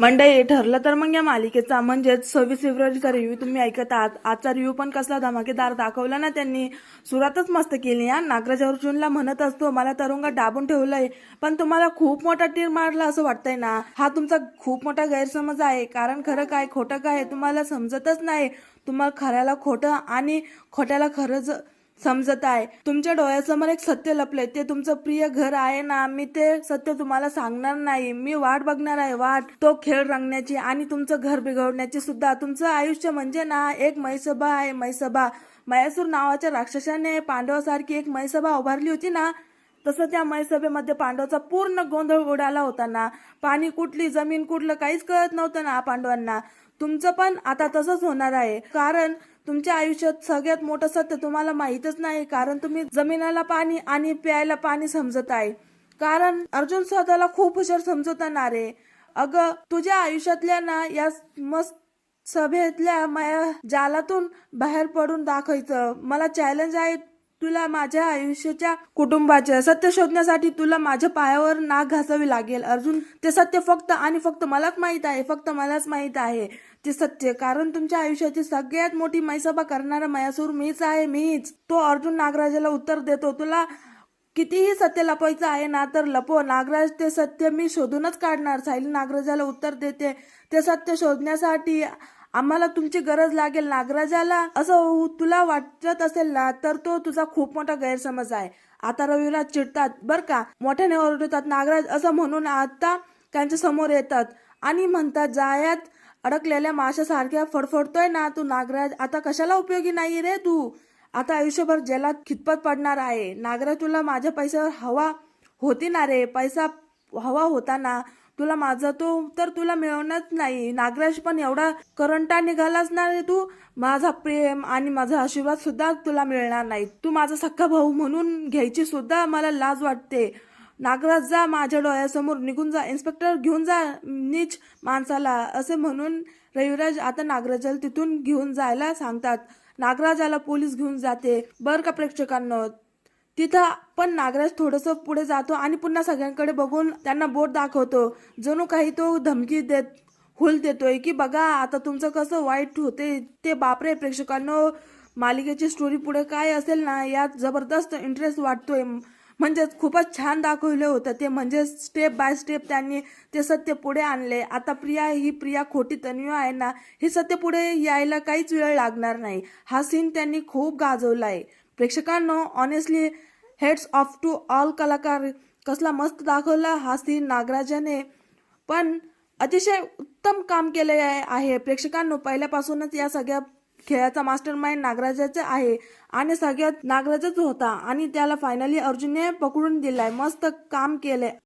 मंडळी, ठरलं तर मग या मालिकेचा म्हणजेच 26 फेब्रुवारीचा रिव्ह्यू तुम्ही ऐकत आहात. आजचा रिव्ह्यू पण कसला धमाकेदार दाखवला ना त्यांनी. सुरुवातच मस्त केली या. नागराज अर्जुनला म्हणत असतो, मला तुरुंगात दाबून ठेवलंय, पण तुम्हाला खूप मोठा तीर मारला असं वाटतंय ना. हा तुमचा खूप मोठा गैरसमज आहे. कारण खरं काय खोटं काय तुम्हाला समजतच नाही. तुम्हाला खऱ्याला खोटं आणि खोट्याला खरंच समजत आहे. तुमच्या डोळ्यासमोर एक सत्य लपलंय, ते तुमचं प्रिय घर आहे ना. मी ते सत्य तुम्हाला सांगणार नाही. मी वाट बघणार आहे, वाट तो खेळ रंगण्याची आणि तुमचं घर बिघडण्याची सुद्धा. तुमचं आयुष्य म्हणजे ना एक मैसभा आहे, मैसभा. मयासूर नावाच्या राक्षसाने पांडवासारखी एक मैसभा उभारली होती ना, तसं त्या मैसभेमध्ये पांडवाचा पूर्ण गोंधळ उडाला होता ना. पाणी कुठली, जमीन कुठलं काहीच कळत नव्हतं ना पांडवांना. तुमचं पण आता तसंच होणार आहे. कारण तुमच्या आयुष्यात सगळ्यात मोठं सत्य तुम्हाला माहीतच नाही. कारण तुम्ही जमिनीला पाणी आणि प्यायला पाणी समजत आहे. कारण अर्जुन स्वतःला खूप हुशार समजवताना रे. अगं तुझ्या आयुष्यातल्या ना या मस्त सभेतल्या माया जालातून बाहेर पडून दाखवायचं. मला चॅलेंज आहे तुला. माझ्या आयुष्याच्या कुटुंबाचे सत्य शोधण्यासाठी तुला माझ्या पायावर नाक घासावी लागेल अर्जुन. ते सत्य फक्त आणि फक्त मलाच माहित आहे. फक्त मलाच माहित आहे ते सत्य. कारण तुमच्या आयुष्याची सगळ्यात मोठी मैसभा करणारा मयासूर मीच आहे, मीच. तो अर्जुन नागराजाला उत्तर देतो, तुला कितीही सत्य लपवायचं आहे ना तर लपव नागराज. ते सत्य मी शोधूनच काढणार. सायली नागराजाला उत्तर देते, ते सत्य शोधण्यासाठी आम्हाला तुमची गरज लागेल नागराजाला. असं तुला वाटत असेल ना तर तो तुझा खूप मोठा गैरसमज आहे. आता रविराज चिडतात बर का, मोठ्याने ओरडतात. नागराज असं म्हणून आता त्यांच्या समोर येतात आणि म्हणतात, जायात अडकलेल्या माशासारख्या फडफडतोय ना तू नागराज. आता कशाला उपयोगी नाही रे तू. आता आयुष्यभर जेलात खितपत पडणार आहे. नागराज तुला माझ्या पैशावर हवा होती ना रे. पैसा हवा होता ना तुला माझा, तो तर तुला मिळवणार नाही. नागराज पण एवढा करंटा निघालाच ना रे तू. माझा प्रेम आणि माझा आशीर्वाद सुद्धा तुला मिळणार नाही. तू माझा सख्खा भाऊ म्हणून घ्यायची सुद्धा मला लाज वाटते. नागराज जा माझ्या डोळ्यासमोर निघून जा. इन्स्पेक्टर घेऊन जा नीच माणसाला. असे म्हणून रविराज आता नागराजाला तिथून घेऊन जायला सांगतात. नागराजाला पोलीस घेऊन जाते बर का प्रेक्षकांनो. तिथं पण नागराज थोडस पुढे जातो आणि पुन्हा सगळ्यांकडे बघून त्यांना बोट दाखवतो. जणू काही तो धमकी देत हुल देतोय की बघा आता तुमचं कसं वाईट होते ते. बापरे प्रेक्षकांनो, मालिकेची स्टोरी पुढे काय असेल ना यात जबरदस्त इंटरेस्ट वाटतोय. म्हणजेच खूपच छान दाखवलं होतं ते. म्हणजे स्टेप बाय स्टेप त्यांनी ते सत्य पुढे आणले. आता प्रिया खोटी तन्वी आहे ना, हे सत्य पुढे यायला काहीच वेळ लागणार नाही. हा सीन त्यांनी खूप गाजवलाय प्रेक्षकांनो. Honestly heads off to all कलाकार. कसला मस्त दाखवला हा सीन नागराजाने. पण अतिशय उत्तम काम केले आहे प्रेक्षकांनो. पहिल्यापासूनच या सगळ्या खेळाचा मास्टर माइंड नागराजाचा आहे आणि सगळ्यात नागराजच होता आणि त्याला फायनली अर्जुनने पकडून दिलाय. मस्त काम केलंय.